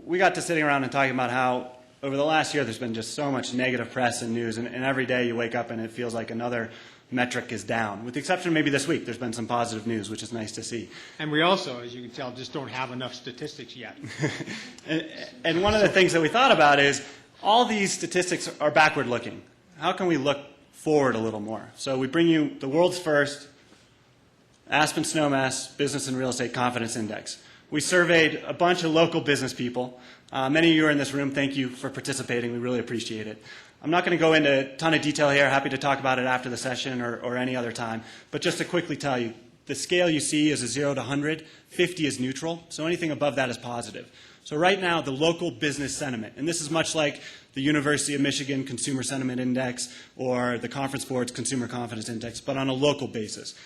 We got to sitting around and talking about how over the last year there's been just so much negative press and news, and every day you wake up and it feels like another metric is down. With the exception maybe this week, there's been some positive news, which is nice to see. And we also, as you can tell, just don't have enough statistics yet. and one of the things that we thought about is all these statistics are backward looking. How can we look forward a little more? So we bring you the world's first Aspen Snowmass Business and Real Estate Confidence Index. We surveyed a bunch of local business people. Many of you are in this room. Thank you for participating. We really appreciate it. I'm not going to go into a ton of detail here. Happy to talk about it after the session or any other time. But just to quickly tell you, the scale you see is a 0 to 100. 50 is neutral. So anything above that is positive. So right now, the local business sentiment, and this is much like the University of Michigan Consumer Sentiment Index or the Conference Board's Consumer Confidence Index, but on a local basis.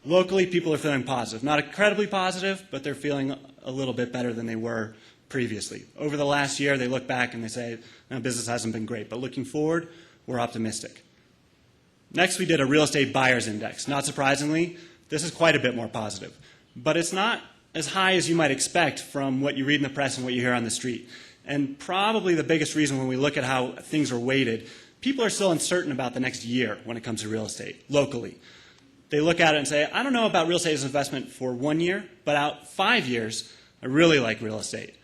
Locally, people are feeling positive. Not incredibly positive, but they're feeling a little bit better than they were previously. Over the last year, they look back and they say, no, business hasn't been great. But looking forward, we're optimistic. Next, we did a real estate buyers index. Not surprisingly, this is quite a bit more positive. But it's not as high as you might expect from what you read in the press and what you hear on the street. And probably the biggest reason when we look at how things are weighted, people are still uncertain about the next year when it comes to real estate, locally. They look at it and say, I don't know about real estate as an investment for 1 year, but out 5 years, I really like real estate.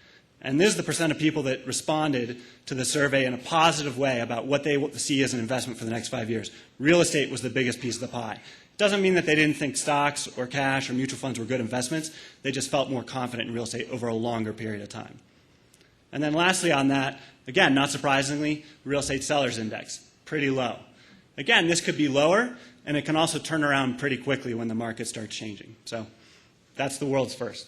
And this is the percent of people that responded to the survey in a positive way about what they see as an investment for the next 5 years. Real estate was the biggest piece of the pie. It doesn't mean that they didn't think stocks or cash or mutual funds were good investments. They just felt more confident in real estate over a longer period of time. And then lastly on that, again, not surprisingly, real estate sellers index, pretty low. Again, this could be lower, and it can also turn around pretty quickly when the market starts changing. So that's the world's first.